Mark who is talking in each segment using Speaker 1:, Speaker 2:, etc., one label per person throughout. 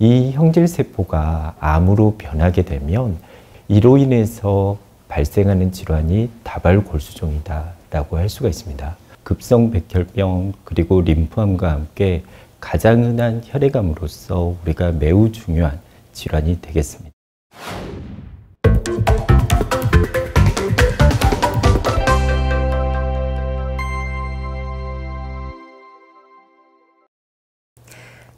Speaker 1: 이 형질세포가 암으로 변하게 되면 이로 인해서 발생하는 질환이 다발골수종이다 라고 할 수가 있습니다. 급성백혈병 그리고 림프암과 함께 가장 흔한 혈액암으로서 우리가 매우 중요한 질환이 되겠습니다.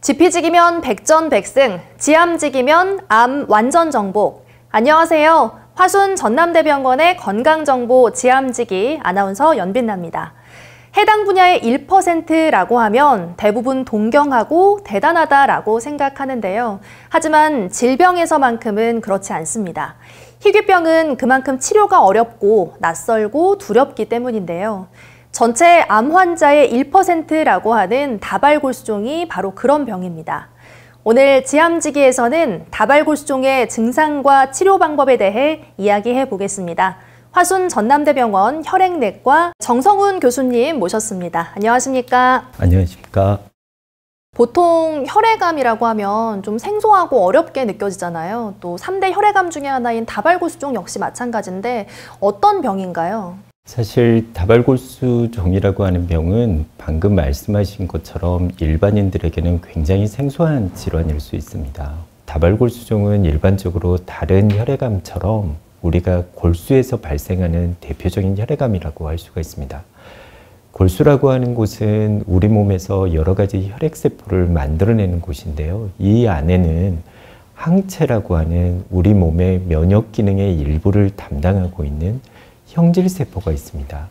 Speaker 2: 지피지기면 백전백승, 지암지기면 암 완전 정복. 안녕하세요. 화순 전남대병원의 건강정보 지암지기 아나운서 연빛나입니다. 해당 분야의 1%라고 하면 대부분 동경하고 대단하다라고 생각하는데요. 하지만 질병에서만큼은 그렇지 않습니다. 희귀병은 그만큼 치료가 어렵고 낯설고 두렵기 때문인데요. 전체 암 환자의 1%라고 하는 다발골수종이 바로 그런 병입니다. 오늘 지암지기에서는 다발골수종의 증상과 치료 방법에 대해 이야기해 보겠습니다. 화순 전남대병원 혈액내과 정성훈 교수님 모셨습니다. 안녕하십니까?
Speaker 1: 안녕하십니까?
Speaker 2: 보통 혈액암이라고 하면 좀 생소하고 어렵게 느껴지잖아요. 또 3대 혈액암 중에 하나인 다발골수종 역시 마찬가지인데 어떤 병인가요?
Speaker 1: 사실 다발골수종이라고 하는 병은 방금 말씀하신 것처럼 일반인들에게는 굉장히 생소한 질환일 수 있습니다. 다발골수종은 일반적으로 다른 혈액암처럼 우리가 골수에서 발생하는 대표적인 혈액암이라고 할 수가 있습니다. 골수라고 하는 곳은 우리 몸에서 여러 가지 혈액세포를 만들어내는 곳인데요. 이 안에는 항체라고 하는 우리 몸의 면역 기능의 일부를 담당하고 있는 형질세포가 있습니다.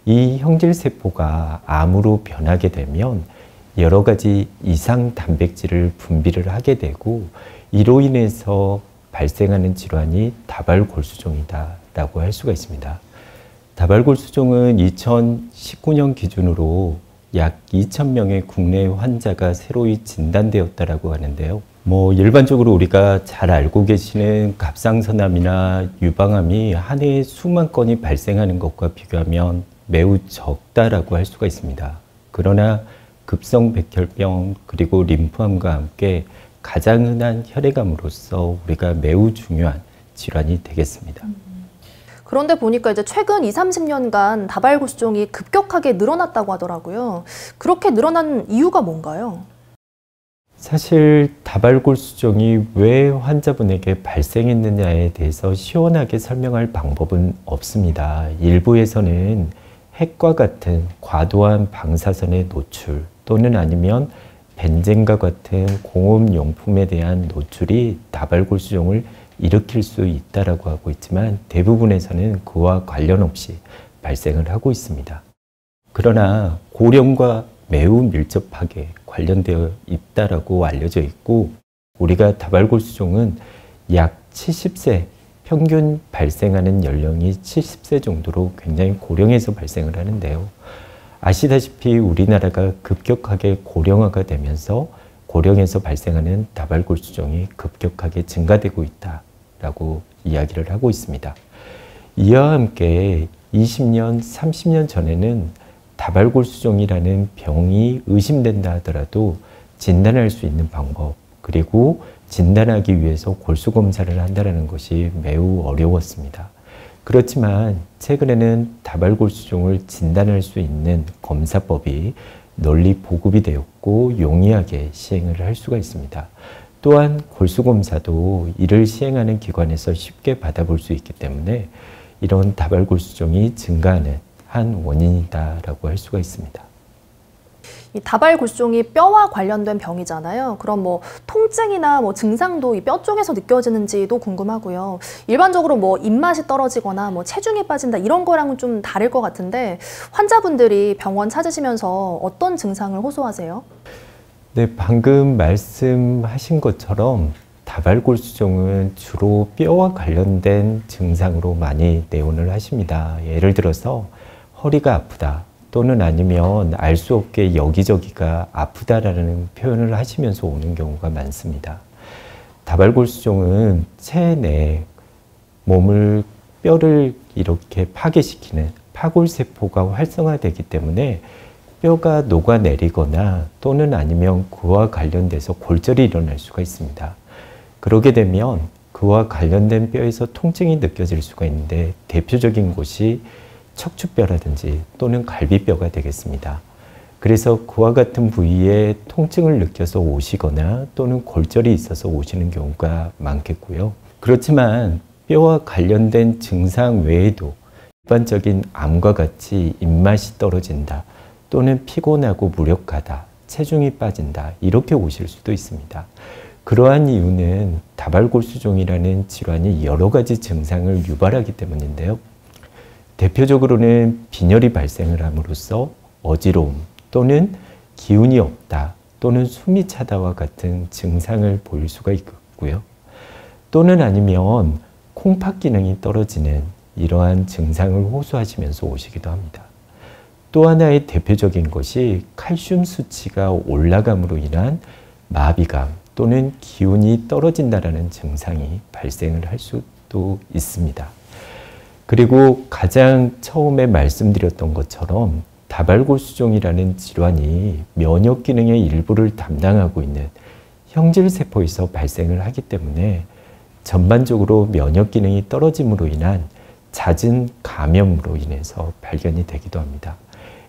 Speaker 1: 이 형질세포가 암으로 변하게 되면 여러 가지 이상 단백질을 분비를 하게 되고 이로 인해서 발생하는 질환이 다발골수종이다 라고 할 수가 있습니다. 다발골수종은 2019년 기준으로 약 2,000명의 국내 환자가 새로이 진단되었다라고 하는데요. 일반적으로 우리가 잘 알고 계시는 갑상선암이나 유방암이 한 해에 수만 건이 발생하는 것과 비교하면 매우 적다라고 할 수가 있습니다. 그러나 급성백혈병 그리고 림프암과 함께 가장 흔한 혈액암으로서 우리가 매우 중요한 질환이 되겠습니다.
Speaker 2: 그런데 보니까 이제 최근 20-30년간 다발골수종이 급격하게 늘어났다고 하더라고요. 그렇게 늘어난 이유가 뭔가요?
Speaker 1: 사실 다발골수종이 왜 환자분에게 발생했느냐에 대해서 시원하게 설명할 방법은 없습니다. 일부에서는 핵과 같은 과도한 방사선의 노출 또는 아니면 벤젠과 같은 공업용품에 대한 노출이 다발골수종을 일으킬 수 있다고 하고 있지만 대부분에서는 그와 관련 없이 발생을 하고 있습니다. 그러나 고령과 매우 밀접하게 관련되어 있다고 알려져 있고 우리가 다발골수종은 약 70세 평균 발생하는 연령이 70세 정도로 굉장히 고령에서 발생을 하는데요. 아시다시피 우리나라가 급격하게 고령화가 되면서 고령에서 발생하는 다발골수종이 급격하게 증가되고 있다라고 이야기를 하고 있습니다. 이와 함께 20년, 30년 전에는 다발골수종이라는 병이 의심된다 하더라도 진단할 수 있는 방법 그리고 진단하기 위해서 골수검사를 한다는 것이 매우 어려웠습니다. 그렇지만 최근에는 다발골수종을 진단할 수 있는 검사법이 널리 보급이 되었고 용이하게 시행을 할 수가 있습니다. 또한 골수검사도 이를 시행하는 기관에서 쉽게 받아볼 수 있기 때문에 이런 다발골수종이 증가하는 한 원인이다라고 할 수가 있습니다.
Speaker 2: 이 다발골수종이 뼈와 관련된 병이잖아요. 그럼 통증이나 증상도 이 뼈 쪽에서 느껴지는지도 궁금하고요. 일반적으로 입맛이 떨어지거나 체중이 빠진다 이런 거랑은 좀 다를 것 같은데 환자분들이 병원 찾으시면서 어떤 증상을 호소하세요?
Speaker 1: 네, 방금 말씀하신 것처럼 다발골수종은 주로 뼈와 관련된 증상으로 많이 내원을 하십니다. 예를 들어서 허리가 아프다 또는 아니면 알 수 없게 여기저기가 아프다라는 표현을 하시면서 오는 경우가 많습니다. 다발골수종은 체내 뼈를 이렇게 파괴시키는 파골세포가 활성화되기 때문에 뼈가 녹아내리거나 또는 아니면 그와 관련돼서 골절이 일어날 수가 있습니다. 그러게 되면 그와 관련된 뼈에서 통증이 느껴질 수가 있는데 대표적인 곳이 척추뼈라든지 또는 갈비뼈가 되겠습니다. 그래서 그와 같은 부위에 통증을 느껴서 오시거나 또는 골절이 있어서 오시는 경우가 많겠고요. 그렇지만 뼈와 관련된 증상 외에도 일반적인 암과 같이 입맛이 떨어진다 또는 피곤하고 무력하다, 체중이 빠진다 이렇게 오실 수도 있습니다. 그러한 이유는 다발골수종이라는 질환이 여러 가지 증상을 유발하기 때문인데요. 대표적으로는 빈혈이 발생을 함으로써 어지러움 또는 기운이 없다 또는 숨이 차다와 같은 증상을 보일 수가 있고요. 또는 아니면 콩팥 기능이 떨어지는 이러한 증상을 호소하시면서 오시기도 합니다. 또 하나의 대표적인 것이 칼슘 수치가 올라감으로 인한 마비감 또는 기운이 떨어진다라는 증상이 발생을 할 수도 있습니다. 그리고 가장 처음에 말씀드렸던 것처럼 다발골수종이라는 질환이 면역 기능의 일부를 담당하고 있는 형질세포에서 발생을 하기 때문에 전반적으로 면역 기능이 떨어짐으로 인한 잦은 감염으로 인해서 발견이 되기도 합니다.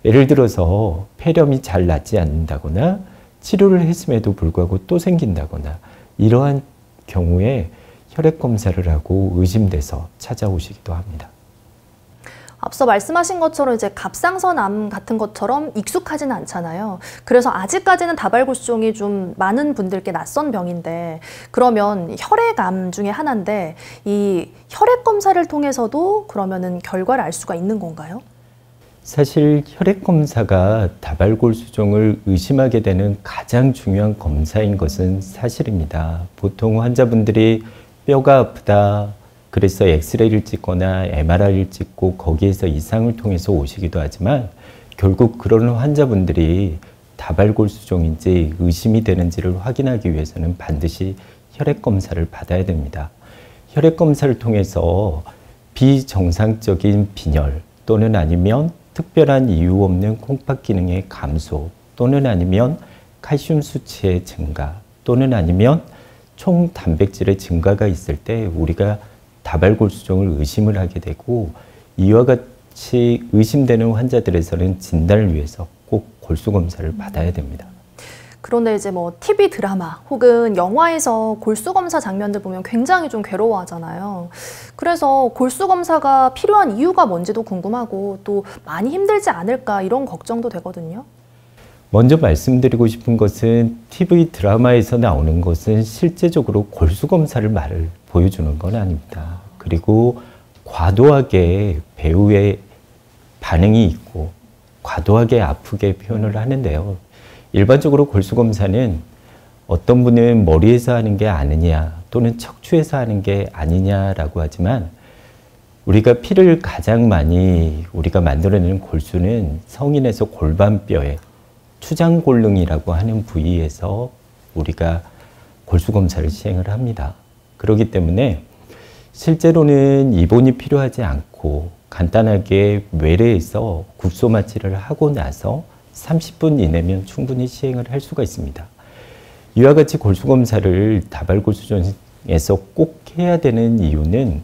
Speaker 1: 예를 들어서 폐렴이 잘 낫지 않는다거나 치료를 했음에도 불구하고 또 생긴다거나 이러한 경우에 혈액 검사를 하고 의심돼서 찾아오시기도 합니다.
Speaker 2: 앞서 말씀하신 것처럼 이제 갑상선암 같은 것처럼 익숙하지는 않잖아요. 그래서 아직까지는 다발골수종이 좀 많은 분들께 낯선 병인데 그러면 혈액암 중에 하나인데 이 혈액 검사를 통해서도 그러면은 결과를 알 수가 있는 건가요?
Speaker 1: 사실 혈액 검사가 다발골수종을 의심하게 되는 가장 중요한 검사인 것은 사실입니다. 보통 환자분들이 뼈가 아프다, 그래서 엑스레이를 찍거나 MRI를 찍고 거기에서 이상을 통해서 오시기도 하지만 결국 그런 환자분들이 다발골수종인지 의심이 되는지를 확인하기 위해서는 반드시 혈액 검사를 받아야 됩니다. 혈액 검사를 통해서 비정상적인 빈혈 또는 아니면 특별한 이유 없는 콩팥 기능의 감소 또는 아니면 칼슘 수치의 증가 또는 아니면 총 단백질의 증가가 있을 때 우리가 다발골수종을 의심을 하게 되고 이와 같이 의심되는 환자들에서는 진단을 위해서 꼭 골수검사를 받아야 됩니다.
Speaker 2: 그런데 이제 뭐 TV 드라마 혹은 영화에서 골수검사 장면들 보면 굉장히 좀 괴로워하잖아요. 그래서 골수검사가 필요한 이유가 뭔지도 궁금하고 또 많이 힘들지 않을까 이런 걱정도 되거든요.
Speaker 1: 먼저 말씀드리고 싶은 것은 TV 드라마에서 나오는 것은 실제적으로 골수검사를 보여주는 건 아닙니다. 그리고 과도하게 배우의 반응이 있고 과도하게 아프게 표현을 하는데요. 일반적으로 골수검사는 어떤 분은 머리에서 하는 게 아니냐 또는 척추에서 하는 게 아니냐라고 하지만 우리가 피를 가장 많이 우리가 만들어내는 골수는 성인에서 골반뼈에 추장골릉이라고 하는 부위에서 우리가 골수검사를 시행을 합니다. 그렇기 때문에 실제로는 입원이 필요하지 않고 간단하게 외래에서 국소 마취를 하고 나서 30분 이내면 충분히 시행을 할 수가 있습니다. 이와 같이 골수검사를 다발골수종에서 꼭 해야 되는 이유는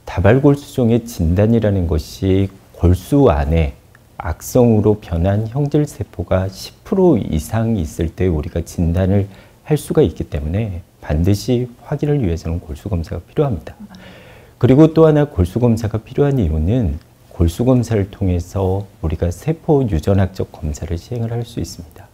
Speaker 1: 다발골수종의 진단이라는 것이 골수 안에 악성으로 변한 형질세포가 10% 이상 있을 때 우리가 진단을 할 수가 있기 때문에 반드시 확인을 위해서는 골수검사가 필요합니다. 그리고 또 하나 골수검사가 필요한 이유는 골수검사를 통해서 우리가 세포 유전학적 검사를 시행을 할 수 있습니다.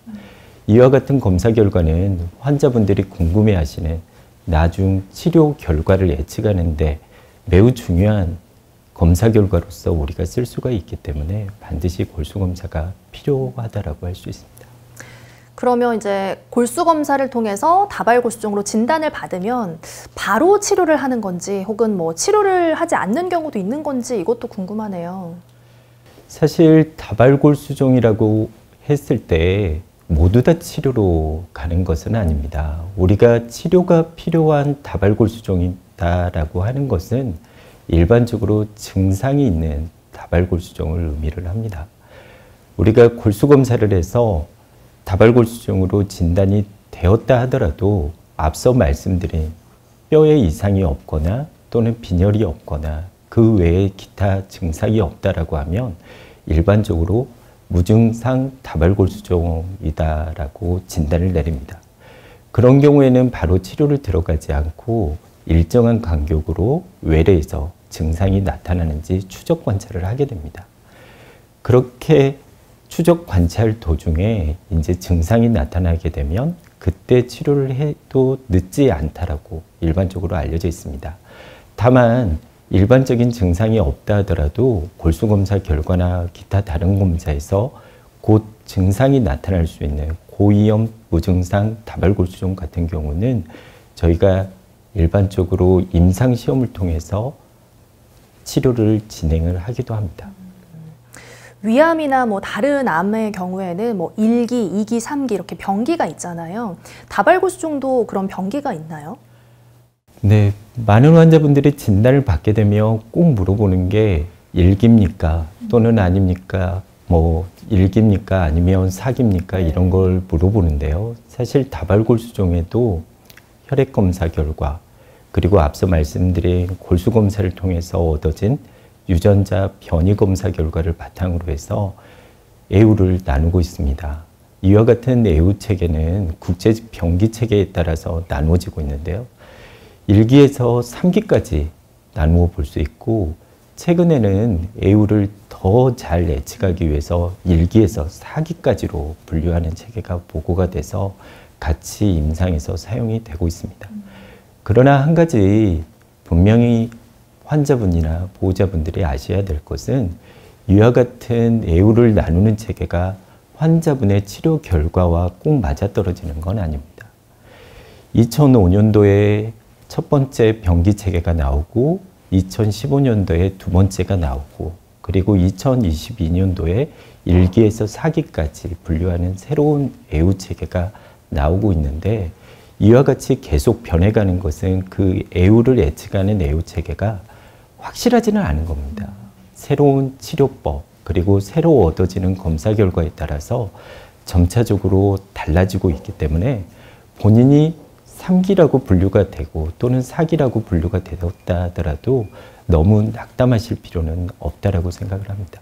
Speaker 1: 이와 같은 검사 결과는 환자분들이 궁금해하시는 나중 치료 결과를 예측하는데 매우 중요한 검사 결과로서 우리가 쓸 수가 있기 때문에 반드시 골수검사가 필요하다라고 할 수 있습니다.
Speaker 2: 그러면 이제 골수검사를 통해서 다발골수종으로 진단을 받으면 바로 치료를 하는 건지 혹은 뭐 치료를 하지 않는 경우도 있는 건지 이것도 궁금하네요.
Speaker 1: 사실 다발골수종이라고 했을 때 모두 다 치료로 가는 것은 아닙니다. 우리가 치료가 필요한 다발골수종이다라고 하는 것은 일반적으로 증상이 있는 다발골수종을 의미를 합니다. 우리가 골수 검사를 해서 다발골수종으로 진단이 되었다 하더라도 앞서 말씀드린 뼈에 이상이 없거나 또는 빈혈이 없거나 그 외에 기타 증상이 없다라고 하면 일반적으로 무증상 다발골수종이다라고 진단을 내립니다. 그런 경우에는 바로 치료를 들어가지 않고 일정한 간격으로 외래에서 증상이 나타나는지 추적 관찰을 하게 됩니다. 그렇게 추적 관찰 도중에 이제 증상이 나타나게 되면 그때 치료를 해도 늦지 않다라고 일반적으로 알려져 있습니다. 다만 일반적인 증상이 없다 하더라도 골수검사 결과나 기타 다른 검사에서 곧 증상이 나타날 수 있는 고위험 무증상 다발골수종 같은 경우는 저희가 일반적으로 임상시험을 통해서 치료를 진행을 하기도 합니다.
Speaker 2: 위암이나 뭐 다른 암의 경우에는 뭐 1기, 2기, 3기 이렇게 병기가 있잖아요. 다발골수종도 그런 병기가 있나요?
Speaker 1: 네, 많은 환자분들이 진단을 받게 되면 꼭 물어보는 게 1기입니까? 또는 아닙니까? 뭐 1기입니까? 아니면 4기입니까? 이런 걸 물어보는데요. 사실 다발골수종에도 혈액검사 결과 그리고 앞서 말씀드린 골수검사를 통해서 얻어진 유전자 변이검사 결과를 바탕으로 해서 애우를 나누고 있습니다. 이와 같은 애우 체계는 국제 병기 체계에 따라서 나누어지고 있는데요. 1기에서 3기까지 나누어 볼 수 있고 최근에는 애우를 더 잘 예측하기 위해서 1기에서 4기까지로 분류하는 체계가 보고가 돼서 같이 임상에서 사용이 되고 있습니다. 그러나 한 가지 분명히 환자분이나 보호자분들이 아셔야 될 것은 이와 같은 애우를 나누는 체계가 환자분의 치료 결과와 꼭 맞아떨어지는 건 아닙니다. 2005년도에 첫 번째 병기 체계가 나오고 2015년도에 두 번째가 나오고 그리고 2022년도에 1기에서 4기까지 분류하는 새로운 애우 체계가 나오고 있는데 이와 같이 계속 변해가는 것은 그 애우를 예측하는 애우 체계가 확실하지는 않은 겁니다. 새로운 치료법 그리고 새로 얻어지는 검사 결과에 따라서 점차적으로 달라지고 있기 때문에 본인이 3기라고 분류가 되고 또는 4기라고 분류가 되었다 하더라도 너무 낙담하실 필요는 없다라고 생각을 합니다.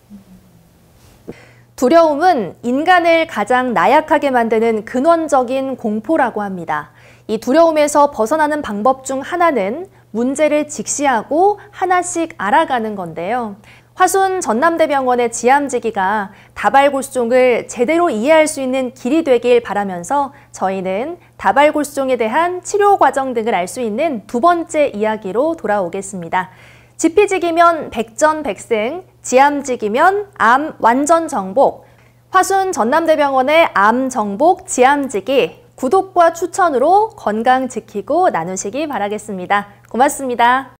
Speaker 2: 두려움은 인간을 가장 나약하게 만드는 근원적인 공포라고 합니다. 이 두려움에서 벗어나는 방법 중 하나는 문제를 직시하고 하나씩 알아가는 건데요. 화순 전남대병원의 지암지기가 다발골수종을 제대로 이해할 수 있는 길이 되길 바라면서 저희는 다발골수종에 대한 치료 과정 등을 알 수 있는 두 번째 이야기로 돌아오겠습니다. 지피지기면 백전백승, 지암지기면 암 완전 정복. 화순 전남대병원의 암 정복 지암지기 구독과 추천으로 건강 지키고 나누시기 바라겠습니다. 고맙습니다.